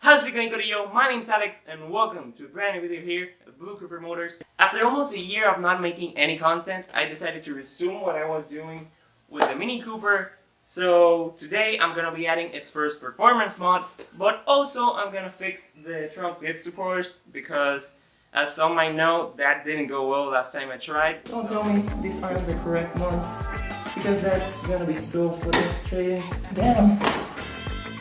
How's it going, Corillo? My name's Alex and welcome to a brand new video here at Blue Cooper Motors. After almost a year of not making any content, I decided to resume what I was doing with the Mini Cooper. So today I'm gonna be adding its first performance mod, but also I'm gonna fix the trunk lift supporters because, as some might know, that didn't go well last time I tried. Don't tell me these aren't the correct ones, because that's gonna be so frustrating. Damn,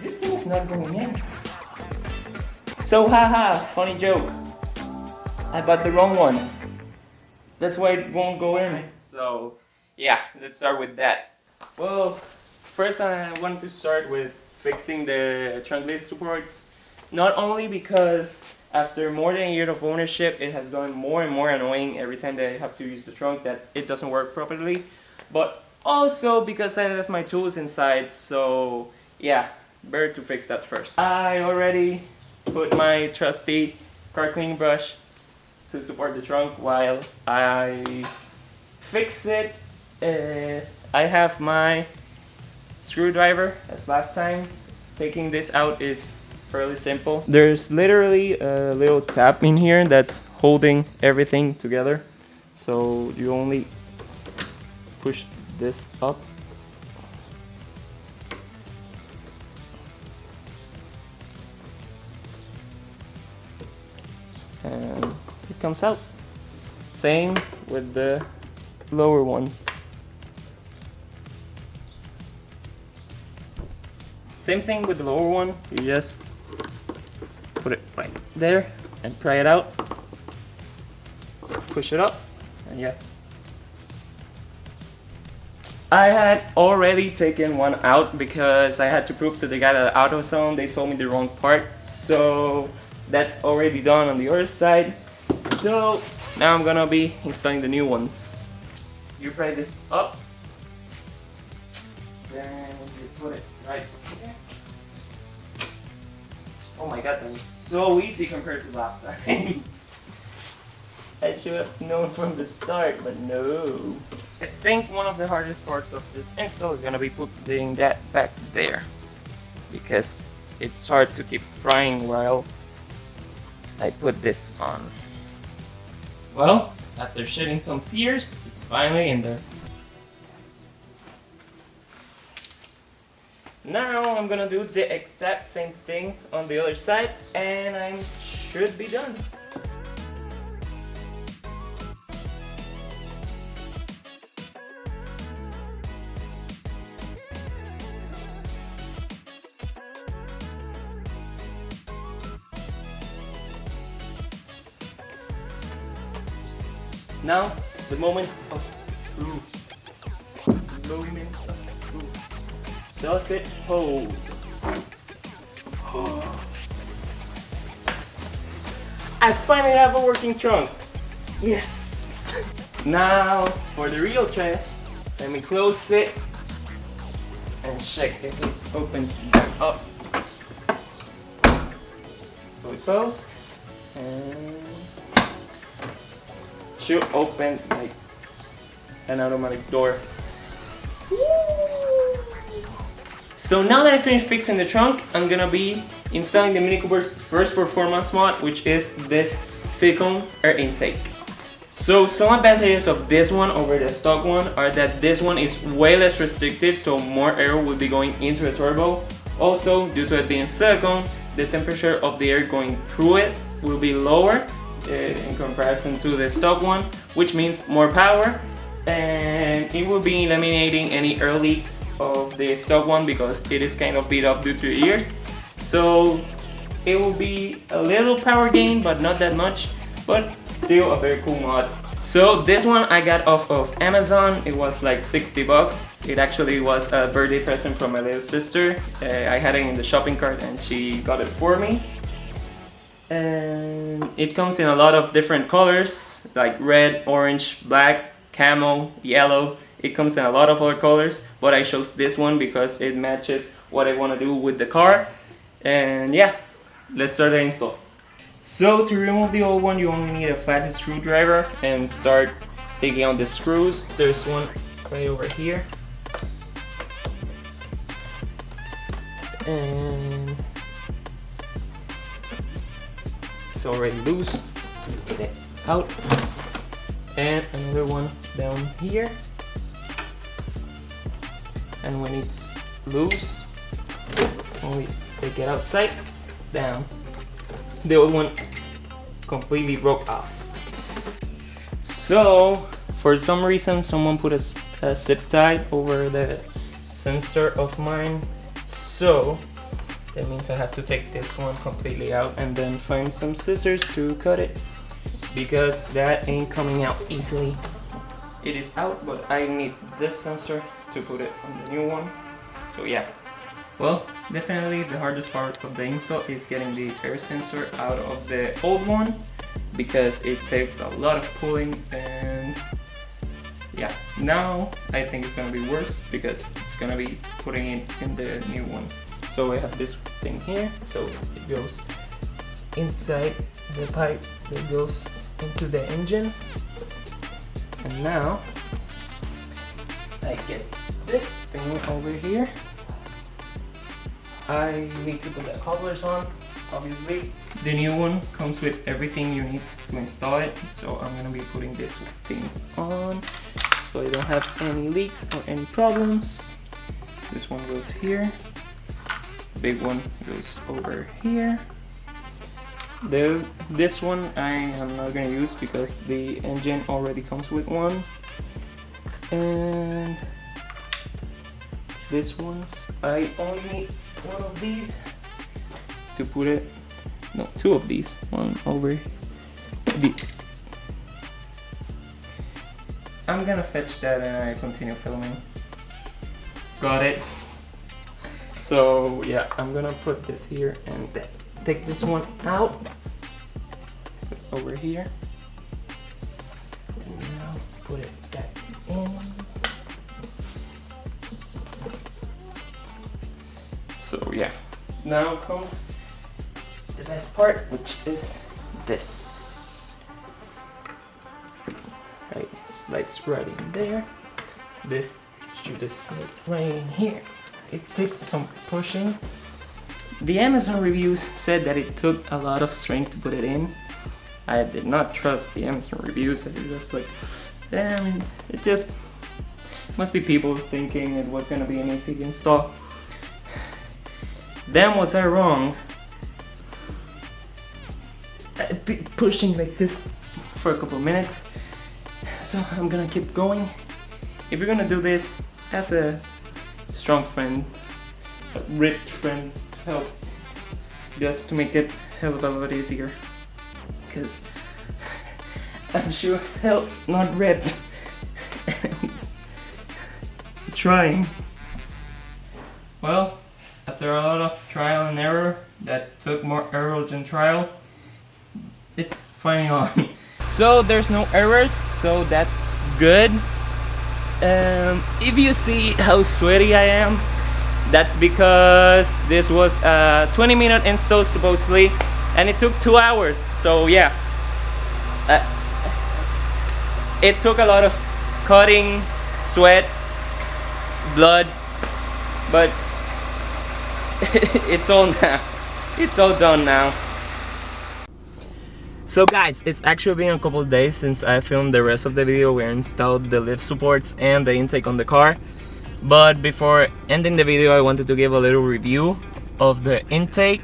this thing is not going in. So haha, funny joke. I bought the wrong one. That's why it won't go in. So yeah, let's start with that. Well, first I want to start with fixing the trunk lift supports. Not only because after more than a year of ownership, it has gotten more and more annoying every time that I have to use the trunk that it doesn't work properly, but also because I left my tools inside, so yeah, better to fix that first. I already put my trusty car cleaning brush to support the trunk while I fix it. I have my screwdriver as last time. Taking this out is fairly simple. There's literally a little tab in here that's holding everything together. So you only push this up. And it comes out. Same with the lower one. Same thing with the lower one. You just put it right there and pry it out. Push it up, and yeah. I had already taken one out because I had to prove to the guy at AutoZone they sold me the wrong part. So that's already done on the other side. So now I'm gonna be installing the new ones. You pry this up, then you put it right here. Oh my god, that was so easy compared to last time. I should have known from the start, but no. I think one of the hardest parts of this install is gonna be putting that back there, because it's hard to keep prying while I put this on. Well, after shedding some tears, it's finally in there. Now I'm gonna do the exact same thing on the other side and I should be done. Now, the moment of truth. Moment of truth. Does it hold? I finally have a working trunk. Yes! Now, for the real test, let me close it and check if it opens back up. Fully closed, and should open like an automatic door. So now that I finished fixing the trunk, I'm gonna be installing the Mini Cooper's first performance mod, which is this silicone air intake. So some advantages of this one over the stock one are that this one is way less restricted, so more air will be going into the turbo. Also, due to it being silicone, the temperature of the air going through it will be lower in comparison to the stock one, which means more power, and it will be eliminating any air leaks of the stock one because it is kind of beat up due to the years. So it will be a little power gain, but not that much, but still a very cool mod. So this one I got off of Amazon. It was like 60 bucks. It actually was a birthday present from my little sister. I had it in the shopping cart and she got it for me. And it comes in a lot of different colors, like red, orange, black, camo, yellow. It comes in a lot of other colors, but I chose this one because it matches what I want to do with the car. And yeah, let's start the install. So to remove the old one, you only need a flathead screwdriver and start taking out the screws. There's one right over here. And it's already loose. Get it out. And another one down here. And when it's loose, when we take it outside, down. The old one completely broke off. So, for some reason, someone put a zip tie over the sensor of mine. So, that means I have to take this one completely out and then find some scissors to cut it, because that ain't coming out easily. It is out, but I need this sensor to put it on the new one. So yeah. Well, definitely the hardest part of the install is getting the air sensor out of the old one, because it takes a lot of pulling, and yeah, now I think it's gonna be worse because it's gonna be putting it in the new one. So I have this thing here, so it goes inside the pipe that goes into the engine, and now I get this thing over here. I need to put the couplers on, obviously. The new one comes with everything you need to install it, so I'm gonna be putting these things on so I don't have any leaks or any problems. This one goes here. The big one goes over here. This one I am not gonna use because the engine already comes with one. And this one's, I only need one of these to put it, no, two of these, one over the, I'm gonna fetch that and I continue filming. Got it. So yeah, I'm gonna put this here and take this one out, over here, and now put it back in. So yeah, now comes the best part, which is this. Right, slides right in there. This should slide right in here. It takes some pushing. The Amazon reviews said that it took a lot of strength to put it in. I did not trust the Amazon reviews. I was just like, damn, it just must be people thinking it was gonna be an easy install. Damn, was I wrong. I've been pushing like this for a couple minutes, so I'm gonna keep going. If you're gonna do this, ask a strong friend, a ripped friend to help, just to make it hell of a lot easier, because I'm sure as hell not ripped. Trying. Well, after a lot of trial and error that took more error than trial, it's finally on. So there's no errors, so that's good. If you see how sweaty I am, that's because this was a 20-minute install supposedly, and it took 2 hours. So yeah, it took a lot of cutting, sweat, blood, but it's all now. It's all done now. So guys, it's actually been a couple of days since I filmed the rest of the video where I installed the lift supports and the intake on the car. But before ending the video, I wanted to give a little review of the intake.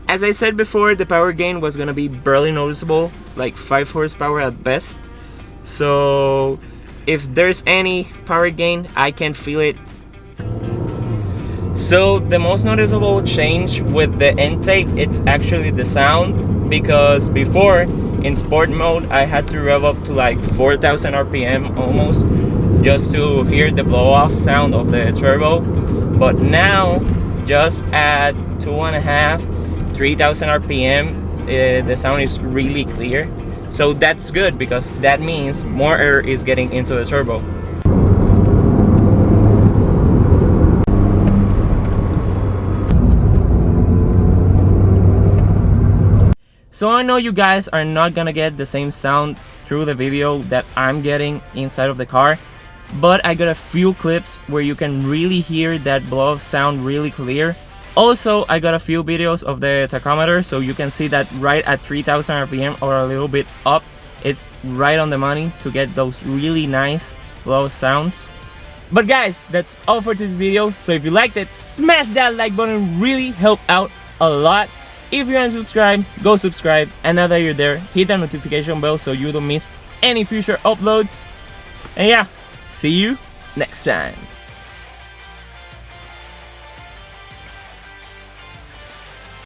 As I said before, the power gain was gonna be barely noticeable, like 5 horsepower at best. So if there's any power gain, I can feel it. So the most noticeable change with the intake, it's actually the sound, because before in sport mode I had to rev up to like 4,000 RPM almost just to hear the blow off sound of the turbo, but now just at 2.5, 3,000 RPM the sound is really clear. So that's good, because that means more air is getting into the turbo. So I know you guys are not gonna get the same sound through the video that I'm getting inside of the car, but I got a few clips where you can really hear that blow off sound really clear. Also, I got a few videos of the tachometer, so you can see that right at 3000 RPM or a little bit up, it's right on the money to get those really nice low sounds. But guys, that's all for this video. So if you liked it, smash that like button, really help out a lot. If you haven't subscribed, go subscribe, and now that you're there, hit that notification bell so you don't miss any future uploads. And yeah, see you next time.